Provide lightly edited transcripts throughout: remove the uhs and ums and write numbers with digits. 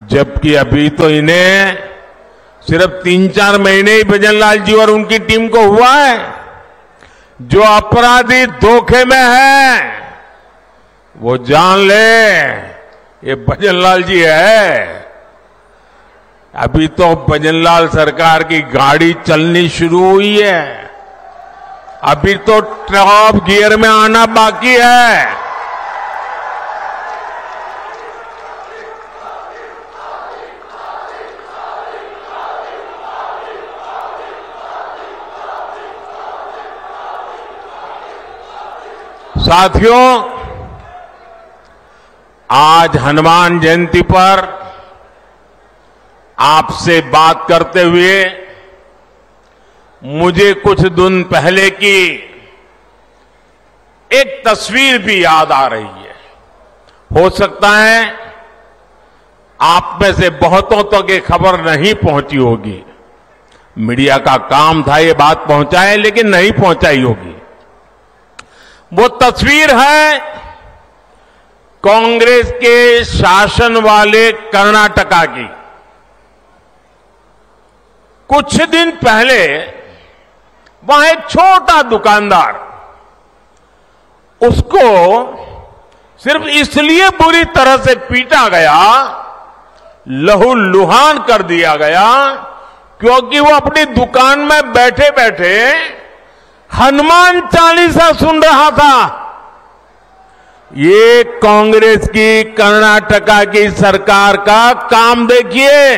जबकि अभी तो इन्हें सिर्फ 3-4 महीने ही भजनलाल जी और उनकी टीम को हुआ है। जो अपराधी धोखे में है वो जान ले ये भजनलाल जी है। अभी तो भजनलाल सरकार की गाड़ी चलनी शुरू हुई है, अभी तो टॉप गियर में आना बाकी है। साथियों, आज हनुमान जयंती पर आपसे बात करते हुए मुझे कुछ दिन पहले की एक तस्वीर भी याद आ रही है। हो सकता है आप में से बहुतों तक ये खबर नहीं पहुंची होगी। मीडिया का काम था ये बात पहुंचाए, लेकिन नहीं पहुंचाई होगी। वो तस्वीर है कांग्रेस के शासन वाले कर्नाटका की। कुछ दिन पहले वहां एक छोटा दुकानदार, उसको सिर्फ इसलिए बुरी तरह से पीटा गया, लहूलुहान कर दिया गया, क्योंकि वो अपनी दुकान में बैठे बैठे हनुमान चालीसा सुन रहा था। ये कांग्रेस की कर्नाटका की सरकार का काम देखिए।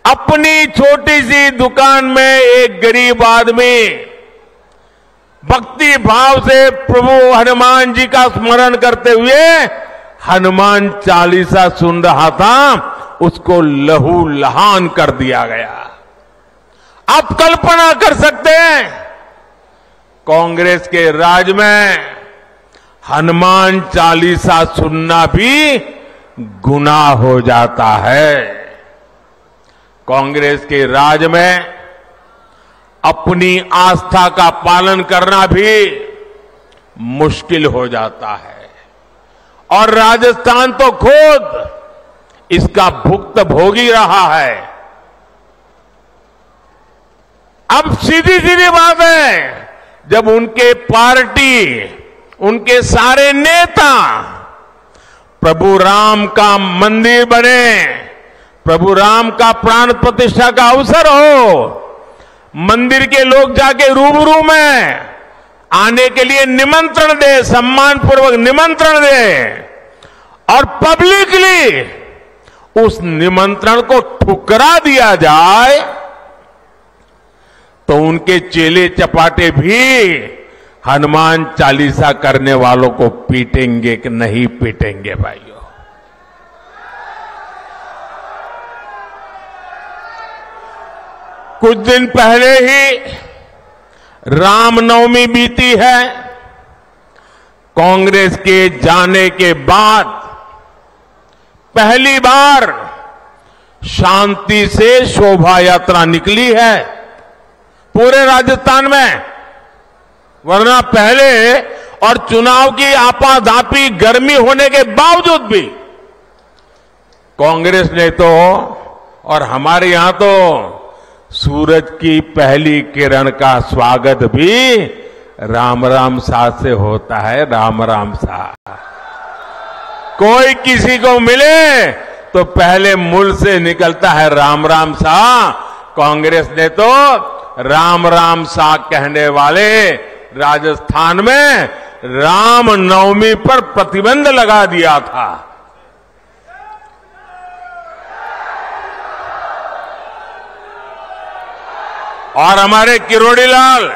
अपनी छोटी सी दुकान में एक गरीब आदमी भक्ति भाव से प्रभु हनुमान जी का स्मरण करते हुए हनुमान चालीसा सुन रहा था, उसको लहूलुहान कर दिया गया। आप कल्पना कर सकते हैं, कांग्रेस के राज में हनुमान चालीसा सुनना भी गुनाह हो जाता है। कांग्रेस के राज में अपनी आस्था का पालन करना भी मुश्किल हो जाता है, और राजस्थान तो खुद इसका भुक्तभोगी रहा है। अब सीधी सीधी बात है, जब उनके पार्टी, उनके सारे नेता प्रभु राम का मंदिर बने, प्रभु राम का प्राण प्रतिष्ठा का अवसर हो, मंदिर के लोग जाके रूबरू में आने के लिए निमंत्रण दे, सम्मान पूर्वक निमंत्रण दे, और पब्लिकली उस निमंत्रण को ठुकरा दिया जाए, तो उनके चेले चपाटे भी हनुमान चालीसा करने वालों को पीटेंगे कि नहीं पीटेंगे भाइयों? कुछ दिन पहले ही रामनवमी बीती है। कांग्रेस के जाने के बाद पहली बार शांति से शोभा यात्रा निकली है पूरे राजस्थान में, वरना पहले और चुनाव की आपाधापी गर्मी होने के बावजूद भी कांग्रेस ने तो, और हमारे यहां तो सूरज की पहली किरण का स्वागत भी राम राम सा से होता है। राम राम सा, कोई किसी को मिले तो पहले मुंह से निकलता है राम राम सा। कांग्रेस ने तो राम राम सा कहने वाले राजस्थान में राम नवमी पर प्रतिबंध लगा दिया था। और हमारे किरोड़ी लाल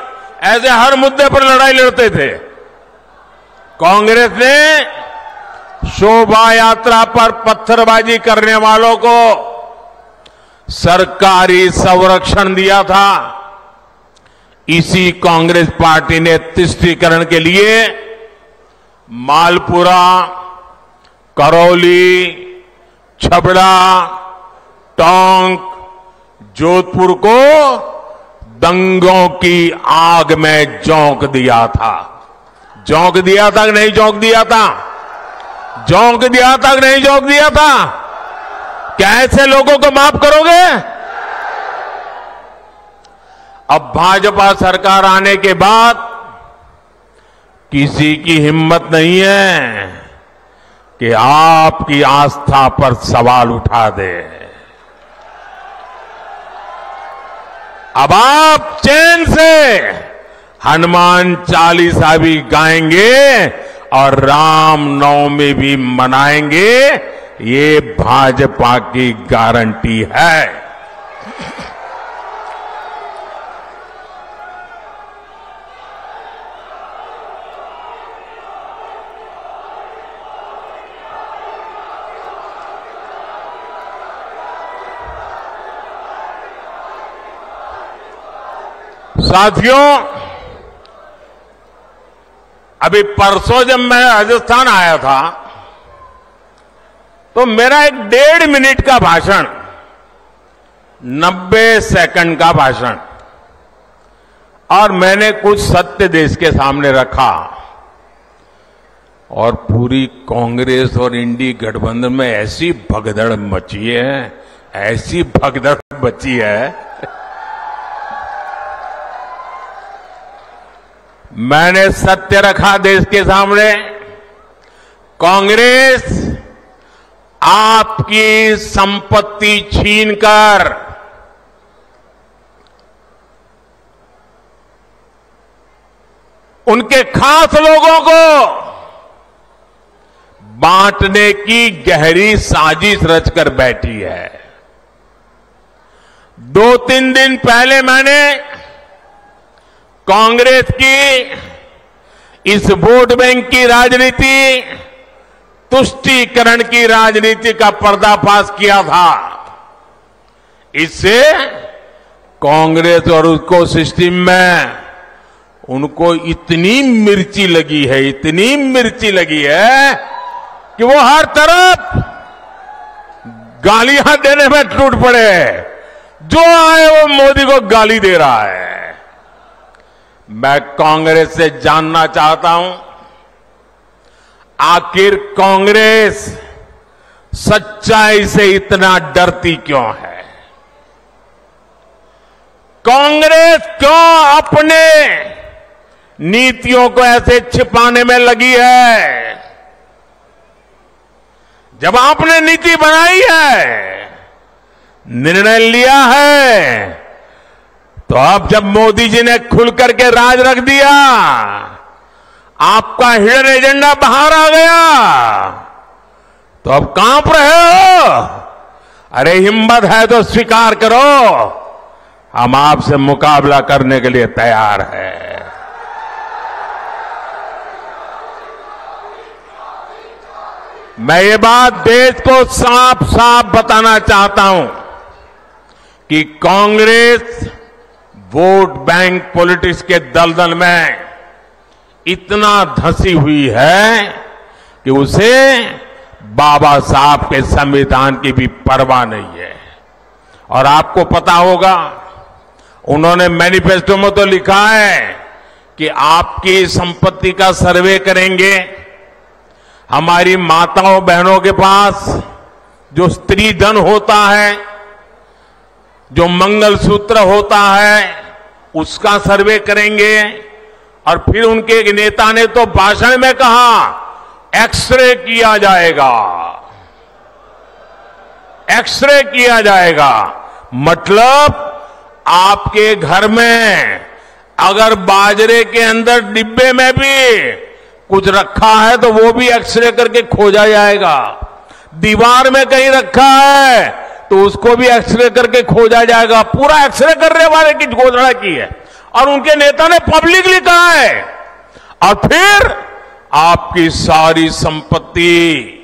ऐसे हर मुद्दे पर लड़ाई लड़ते थे। कांग्रेस ने शोभा यात्रा पर पत्थरबाजी करने वालों को सरकारी संरक्षण दिया था। इसी कांग्रेस पार्टी ने तुष्टीकरण के लिए मालपुरा, करौली, छबड़ा, टोंक, जोधपुर को दंगों की आग में झोंक दिया था। झोंक दिया था कि नहीं झोंक दिया था? झोंक दिया था कि नहीं झोंक दिया था? क्या ऐसे लोगों को माफ करोगे? अब भाजपा सरकार आने के बाद किसी की हिम्मत नहीं है कि आपकी आस्था पर सवाल उठा दे। अब आप चैन से हनुमान चालीसा भी गाएंगे और राम नवमी भी मनाएंगे, ये भाजपा की गारंटी है। साथियों, अभी परसों जब मैं राजस्थान आया था तो मेरा एक 1.5 मिनट का भाषण, 90 सेकंड का भाषण, और मैंने कुछ सत्य देश के सामने रखा और पूरी कांग्रेस और इंडी गठबंधन में ऐसी भगदड़ मची है, ऐसी भगदड़ मची है। मैंने सत्य रखा देश के सामने। कांग्रेस आपकी संपत्ति छीनकर उनके खास लोगों को बांटने की गहरी साजिश रचकर बैठी है। 2-3 दिन पहले मैंने कांग्रेस की इस वोट बैंक की राजनीति, तुष्टीकरण की राजनीति का पर्दाफाश किया था। इससे कांग्रेस और उसको सिस्टम में उनको इतनी मिर्ची लगी है, इतनी मिर्ची लगी है कि वो हर तरफ गालियां देने में टूट पड़े। जो आए वो मोदी को गाली दे रहा है। मैं कांग्रेस से जानना चाहता हूं, आखिर कांग्रेस सच्चाई से इतना डरती क्यों है? कांग्रेस क्यों अपने नीतियों को ऐसे छिपाने में लगी है? जब आपने नीति बनाई है, निर्णय लिया है, तो अब जब मोदी जी ने खुल करके राज रख दिया, आपका हिडन एजेंडा बाहर आ गया, तो अब कांप रहे हो? अरे हिम्मत है तो स्वीकार करो, हम आपसे मुकाबला करने के लिए तैयार हैं। मैं ये बात देश को साफ साफ बताना चाहता हूं कि कांग्रेस वोट बैंक पॉलिटिक्स के दलदल में इतना धंसी हुई है कि उसे बाबा साहब के संविधान की भी परवाह नहीं है। और आपको पता होगा, उन्होंने मैनिफेस्टो में तो लिखा है कि आपकी संपत्ति का सर्वे करेंगे। हमारी माताओं बहनों के पास जो स्त्री धन होता है, जो मंगलसूत्र होता है, उसका सर्वे करेंगे। और फिर उनके एक नेता ने तो भाषण में कहा, एक्सरे किया जाएगा, एक्सरे किया जाएगा। मतलब आपके घर में अगर बाजरे के अंदर डिब्बे में भी कुछ रखा है तो वो भी एक्सरे करके खोजा जाएगा। दीवार में कहीं रखा है तो उसको भी एक्सरे करके खोजा जाएगा। पूरा एक्सरे करने वाले की घोषणा की है और उनके नेता ने पब्लिकली कहा है। और फिर आपकी सारी संपत्ति